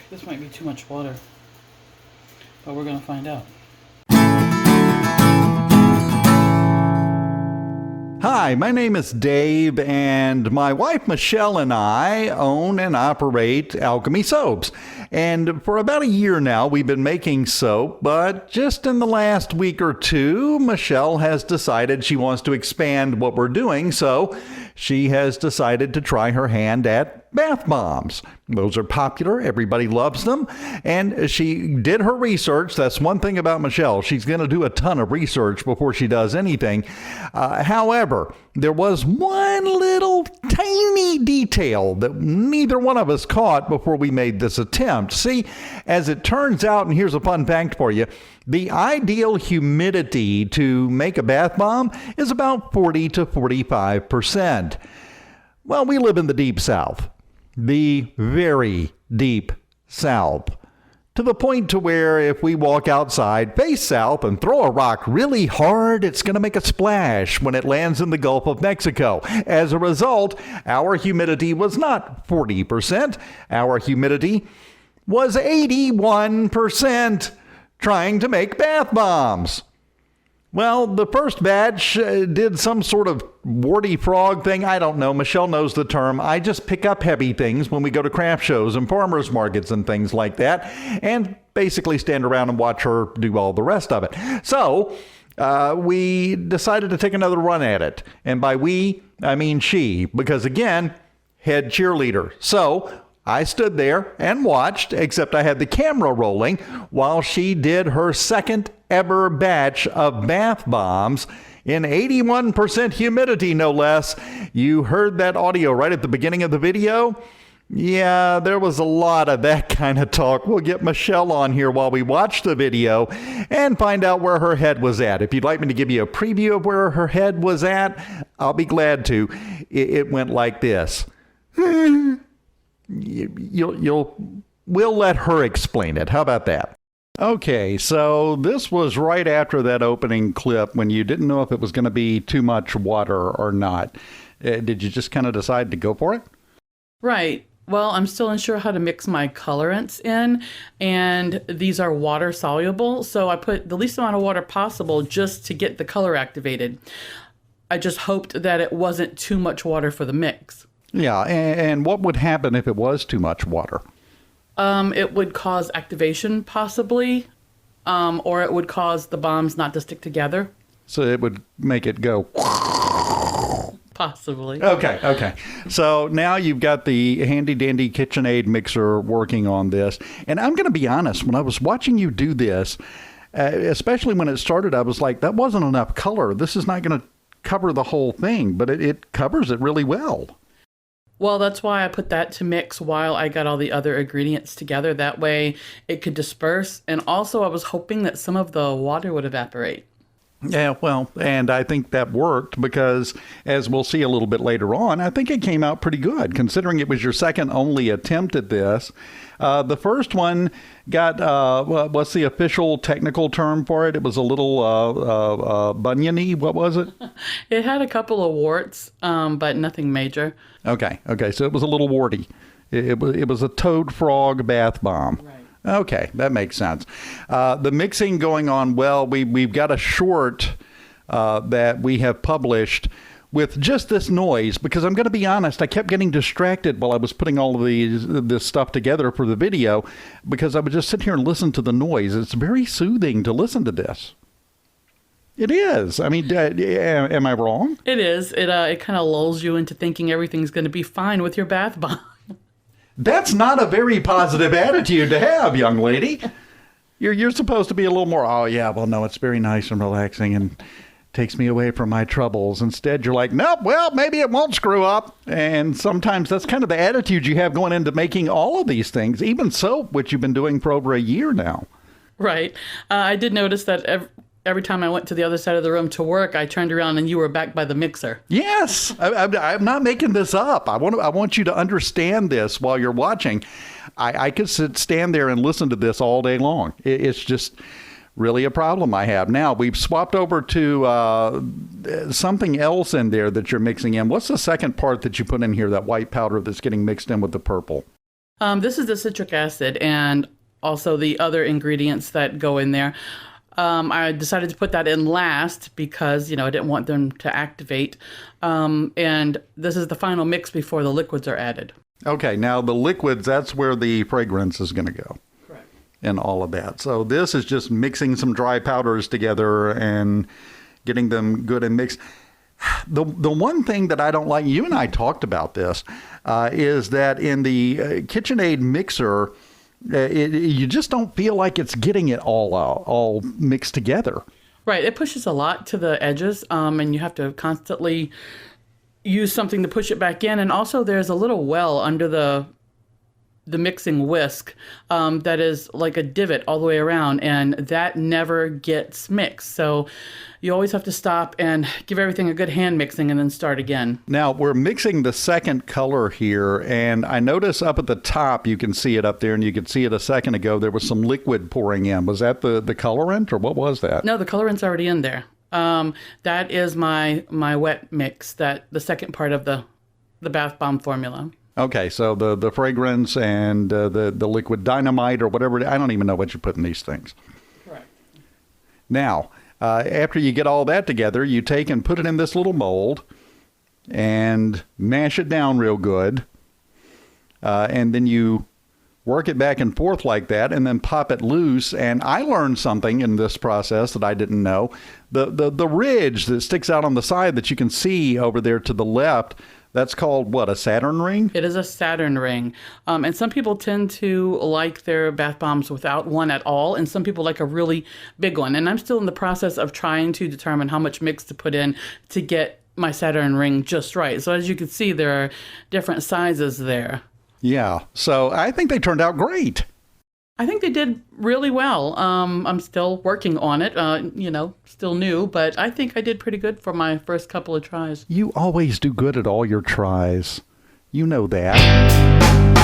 This might be too much water, but we're gonna find out. Hi, my name is Dave, and my wife Michelle and I own and operate Alchemy Soaps. And for about a year now, we've been making soap, but just in the last week or two, Michelle has decided she wants to expand what we're doing, so she has decided to try her hand at bath bombs. Those are popular. Everybody loves them. And she did her research. That's one thing about Michelle. She's going to do a ton of research before she does anything. However, there was one little tiny detail that neither one of us caught before we made this attempt. See, as it turns out, and here's a fun fact for you, the ideal humidity to make a bath bomb is about 40 to 45%. Well, we live in the deep South, the very deep South, to the point to where if we walk outside, face south, and throw a rock really hard, it's going to make a splash when it lands in the Gulf of Mexico. As a result, our humidity was not 40%. Our humidity was 81%. Trying to make bath bombs. Well, the first batch did some sort of warty frog thing. I don't know. Michelle knows the term. I just pick up heavy things when we go to craft shows and farmers markets and things like that, and basically stand around and watch her do all the rest of it. So we decided to take another run at it. And by we, I mean she, because again, head cheerleader. So I stood there and watched, except I had the camera rolling, while she did her second ever batch of bath bombs in 81% humidity, no less. You heard that audio right at the beginning of the video? Yeah, there was a lot of that kind of talk. We'll get Michelle on here while we watch the video and find out where her head was at. If you'd like me to give you a preview of where her head was at, I'll be glad to. It went like this. We'll let her explain it. How about that? Okay, so this was right after that opening clip when you didn't know if it was going to be too much water or not. Did you just kind of decide to go for it? Right. Well, I'm still unsure how to mix my colorants in, and these are water soluble, so I put the least amount of water possible just to get the color activated. I just hoped that it wasn't too much water for the mix. Yeah, and what would happen if it was too much water? It would cause activation, possibly, or it would cause the bombs not to stick together. So it would make it go... Possibly. Okay. So now you've got the handy-dandy KitchenAid mixer working on this. And I'm going to be honest, when I was watching you do this, especially when it started, I was like, that wasn't enough color. This is not going to cover the whole thing, but it covers it really well. Well, that's why I put that to mix while I got all the other ingredients together. That way it could disperse. And also I was hoping that some of the water would evaporate. Yeah, well, and I think that worked because, as we'll see a little bit later on, I think it came out pretty good, considering it was your second only attempt at this. The first one got, what's the official technical term for it? It was a little buniony. What was it? It had a couple of warts, but nothing major. Okay, so it was a little warty. It was a toad frog bath bomb. Right. Okay, that makes sense. The mixing going on well. We've got a short that we have published with just this noise, because I'm going to be honest, I kept getting distracted while I was putting all of this stuff together for the video, because I would just sit here and listen to the noise. It's very soothing to listen to this. It is. I mean, am I wrong? It is. It kind of lulls you into thinking everything's going to be fine with your bath bomb. That's not a very positive attitude to have, young lady. You're supposed to be a little more, oh yeah, well no, it's very nice and relaxing and takes me away from my troubles. Instead, you're like, nope, well, maybe it won't screw up. And sometimes that's kind of the attitude you have going into making all of these things, even soap, which you've been doing for over a year now. Right. I did notice that every time I went to the other side of the room to work, I turned around and you were back by the mixer. Yes, I'm not making this up. I want you to understand this while you're watching. I could stand there and listen to this all day long. It's just really a problem I have. Now, we've swapped over to something else in there that you're mixing in. What's the second part that you put in here, that white powder that's getting mixed in with the purple? This is the citric acid and also the other ingredients that go in there. I decided to put that in last because, I didn't want them to activate. And this is the final mix before the liquids are added. Okay, now the liquids, that's where the fragrance is going to go. Correct. And all of that. So this is just mixing some dry powders together and getting them good and mixed. The one thing that I don't like, you and I talked about this, is that in the KitchenAid mixer, you just don't feel like it's getting it all mixed together. Right. It pushes a lot to the edges, and you have to constantly use something to push it back in. And also there's a little well under the mixing whisk that is like a divot all the way around, and that never gets mixed. So you always have to stop and give everything a good hand mixing and then start again. Now we're mixing the second color here, and I notice up at the top, you can see it up there, and you could see it a second ago, there was some liquid pouring in. Was that the colorant, or what was that? No, the colorant's already in there. That is my wet mix, the second part of the bath bomb formula. Okay, so the fragrance and the liquid dynamite or whatever, I don't even know what you put in these things. Correct. Now, after you get all that together, you take and put it in this little mold and mash it down real good. And then you work it back and forth like that and then pop it loose. And I learned something in this process that I didn't know. The ridge that sticks out on the side that you can see over there to the left, that's called what, a Saturn ring? It is a Saturn ring. And some people tend to like their bath bombs without one at all, and some people like a really big one. And I'm still in the process of trying to determine how much mix to put in to get my Saturn ring just right. So as you can see, there are different sizes there. Yeah, so I think they turned out great. I think they did really well. I'm still working on it, still new, but I think I did pretty good for my first couple of tries. You always do good at all your tries. You know that.